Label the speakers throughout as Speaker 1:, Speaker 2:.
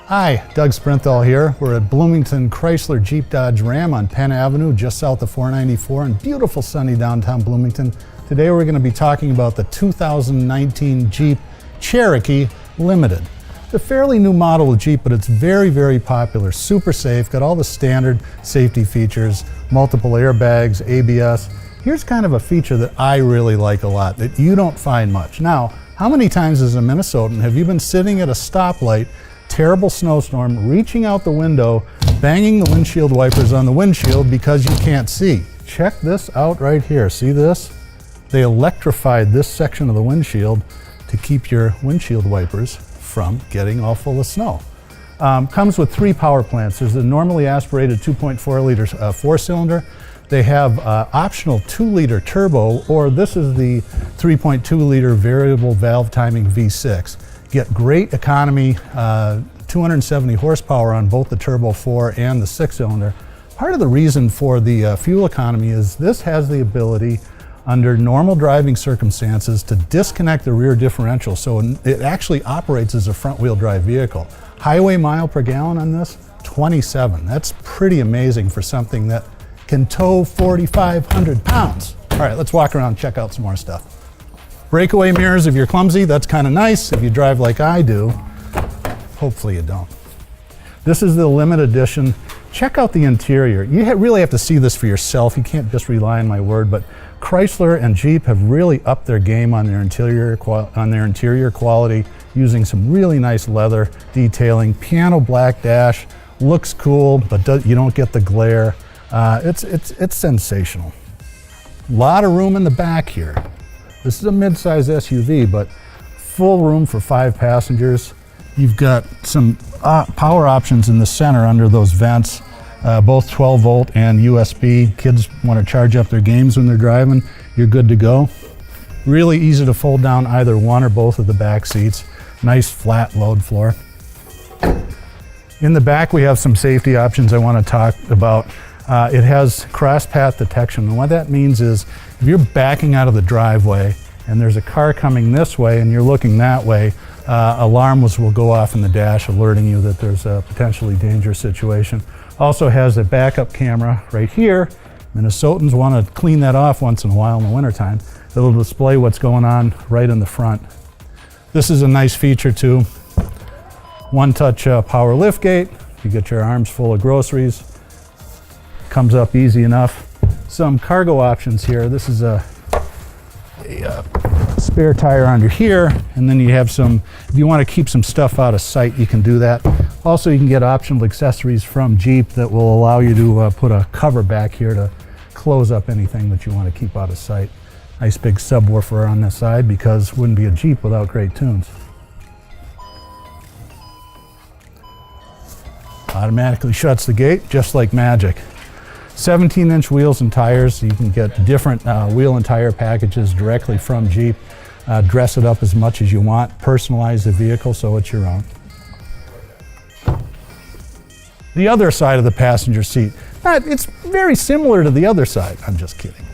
Speaker 1: Hi, Doug Sprinthal here. We're at Bloomington Chrysler Jeep Dodge Ram on Penn Avenue, just south of 494 in beautiful sunny downtown Bloomington. Today we're going to be talking about the 2019 Jeep Cherokee Limited. It's a fairly new model of Jeep, but it's very, very popular. Super safe, got all the standard safety features, multiple airbags, ABS. Here's kind of a feature that I really like a lot that you don't find much. Now, how many times as a Minnesotan have you been sitting at a stoplight, terrible snowstorm, reaching out the window, banging the windshield wipers on the windshield because you can't see? Check this out right here. See this? They electrified this section of the windshield to keep your windshield wipers from getting all full of snow. Comes with 3 power plants. There's a normally aspirated 2.4 liter 4-cylinder. They have optional 2-liter turbo, or this is the 3.2 liter variable valve timing V6. Get great economy, 270 horsepower on both the turbo 4 and the 6-cylinder. Part of the reason for the fuel economy is this has the ability under normal driving circumstances to disconnect the rear differential, so it actually operates as a front-wheel drive vehicle. Highway mile per gallon on this, 27. That's pretty amazing for something that can tow 4,500 pounds. All right, let's walk around and check out some more stuff. Breakaway mirrors if you're clumsy, that's kind of nice. If you drive like I do, hopefully you don't. This is the limited edition. Check out the interior. You really have to see this for yourself. You can't just rely on my word, but Chrysler and Jeep have really upped their game on their interior quality, using some really nice leather detailing. Piano black dash, looks cool, but you don't get the glare. It's sensational. A lot of room in the back here. This is a mid-size SUV, but full room for 5 passengers. You've got some power options in the center under those vents, both 12 volt and USB. Kids want to charge up their games when they're driving, you're good to go. Really easy to fold down either one or both of the back seats. Nice flat load floor. In the back we have some safety options I want to talk about. It has cross path detection, and what that means is if you're backing out of the driveway and there's a car coming this way and you're looking that way, alarms will go off in the dash alerting you that there's a potentially dangerous situation. Also has a backup camera right here. Minnesotans want to clean that off once in a while in the wintertime. It'll display what's going on right in the front. This is a nice feature too. One-touch power liftgate. You get your arms full of groceries. Comes up easy enough. Some cargo options here. This is a spare tire under here, and then you have some, if you want to keep some stuff out of sight, you can do that. Also, you can get optional accessories from Jeep that will allow you to put a cover back here to close up anything that you want to keep out of sight. Nice big subwoofer on this side, because it wouldn't be a Jeep without great tunes. Automatically shuts the gate just like magic. 17-inch wheels and tires. You can get different wheel and tire packages directly from Jeep. Dress it up as much as you want. Personalize the vehicle so it's your own. The other side of the passenger seat. It's very similar to the other side. I'm just kidding.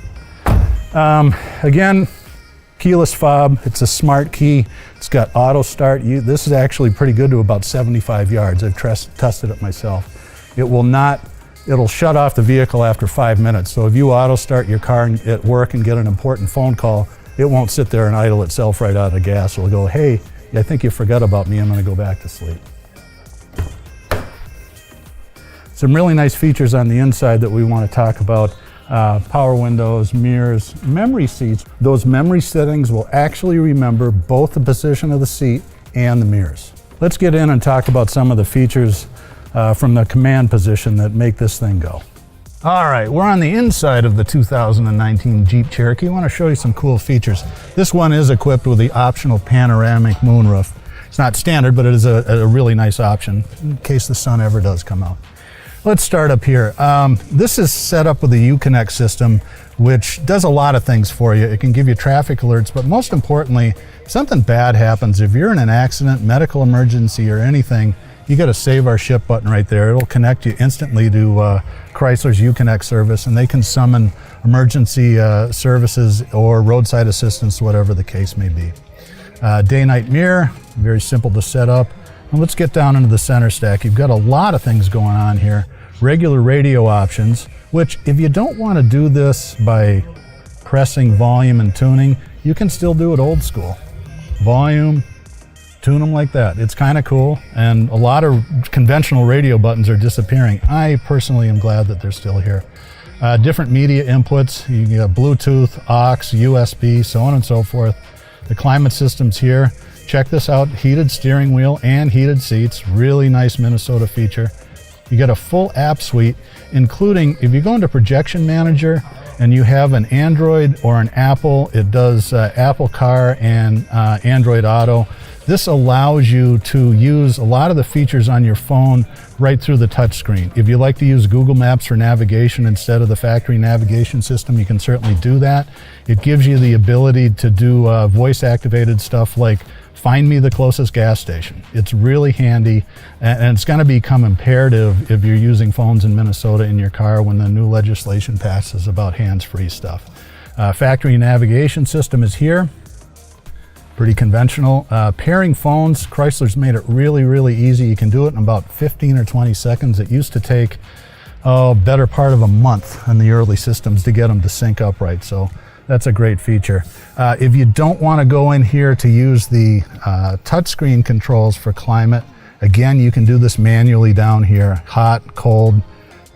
Speaker 1: Again, keyless fob. It's a smart key. It's got auto start. This is actually pretty good to about 75 yards. I've tested it myself. It'll shut off the vehicle after 5 minutes. So if you auto start your car at work and get an important phone call, it won't sit there and idle itself right out of gas. It'll go, hey, I think you forgot about me. I'm going to go back to sleep. Some really nice features on the inside that we want to talk about. Power windows, mirrors, memory seats. Those memory settings will actually remember both the position of the seat and the mirrors. Let's get in and talk about some of the features from the command position that make this thing go. All right, we're on the inside of the 2019 Jeep Cherokee. I want to show you some cool features. This one is equipped with the optional panoramic moonroof. It's not standard, but it is a really nice option in case the sun ever does come out. Let's start up here. This is set up with the Uconnect system, which does a lot of things for you. It can give you traffic alerts, but most importantly, if something bad happens, if you're in an accident, medical emergency, or anything, you got a Save Our Ship button right there. It'll connect you instantly to Chrysler's Uconnect service, and they can summon emergency services or roadside assistance, whatever the case may be. Day-night mirror, very simple to set up. Now let's get down into the center stack. You've got a lot of things going on here. Regular radio options, which if you don't want to do this by pressing volume and tuning, you can still do it old school. Volume, tune them like that. It's kind of cool, and a lot of conventional radio buttons are disappearing. I personally am glad that they're still here. Different media inputs, you got Bluetooth, aux, USB, so on and so forth. The climate system's here. Check this out, heated steering wheel and heated seats. Really nice Minnesota feature. You get a full app suite, including, if you go into Projection Manager and you have an Android or an Apple, it does Apple Car and Android Auto. This allows you to use a lot of the features on your phone right through the touchscreen. If you like to use Google Maps for navigation instead of the factory navigation system, you can certainly do that. It gives you the ability to do voice-activated stuff like find me the closest gas station. It's really handy, and it's going to become imperative if you're using phones in Minnesota in your car when the new legislation passes about hands-free stuff. Factory navigation system is here. Pretty conventional. Pairing phones, Chrysler's made it really, really easy. You can do it in about 15 or 20 seconds. It used to take, better part of a month in the early systems to get them to sync up right. So that's a great feature. If you don't want to go in here to use the touchscreen controls for climate, again, you can do this manually down here. Hot, cold,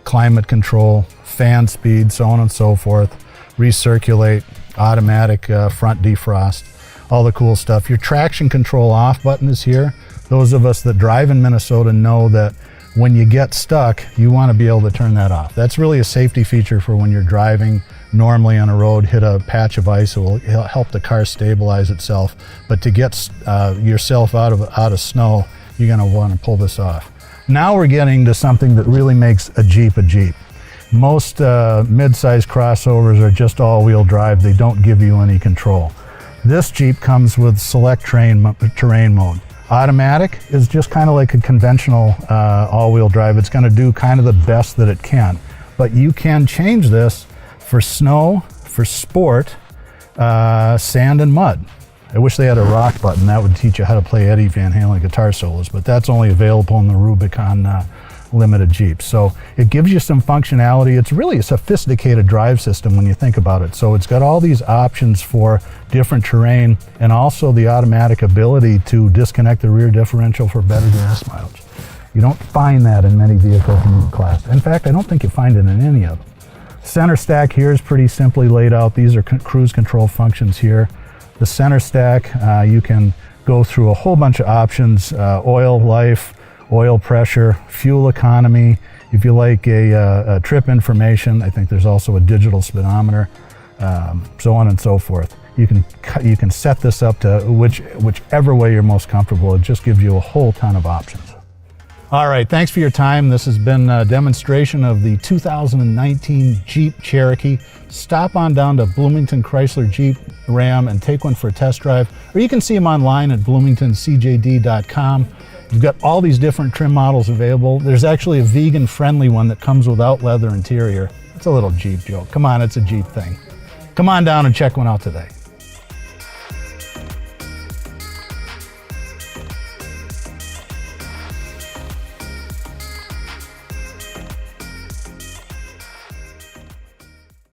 Speaker 1: climate control, fan speed, so on and so forth. Recirculate, automatic front defrost, all the cool stuff. Your traction control off button is here. Those of us that drive in Minnesota know that when you get stuck, you want to be able to turn that off. That's really a safety feature for when you're driving normally on a road, hit a patch of ice, it will help the car stabilize itself. But to get yourself out of snow, you're going to want to pull this off. Now we're getting to something that really makes a Jeep a Jeep. Most mid-size crossovers are just all-wheel drive. They don't give you any control. This Jeep comes with select terrain mode. Automatic is just kind of like a conventional all-wheel drive. It's going to do kind of the best that it can. But you can change this for snow, for sport, sand and mud. I wish they had a rock button. That would teach you how to play Eddie Van Halen guitar solos, but that's only available in the Rubicon Limited Jeeps. So it gives you some functionality. It's really a sophisticated drive system when you think about it. So it's got all these options for different terrain and also the automatic ability to disconnect the rear differential for better gas mileage. You don't find that in many vehicles in this class. In fact, I don't think you find it in any of them. Center stack here is pretty simply laid out. These are cruise control functions here. The center stack, you can go through a whole bunch of options, oil life, oil pressure, fuel economy. If you like a trip information, I think there's also a digital speedometer, so on and so forth. You can set this up to whichever way you're most comfortable. It just gives you a whole ton of options. All right, thanks for your time. This has been a demonstration of the 2019 Jeep Cherokee. Stop on down to Bloomington Chrysler Jeep Ram and take one for a test drive, or you can see them online at bloomingtoncjd.com. You've got all these different trim models available. There's actually a vegan-friendly one that comes without leather interior. It's a little Jeep joke. Come on, it's a Jeep thing. Come on down and check one out today.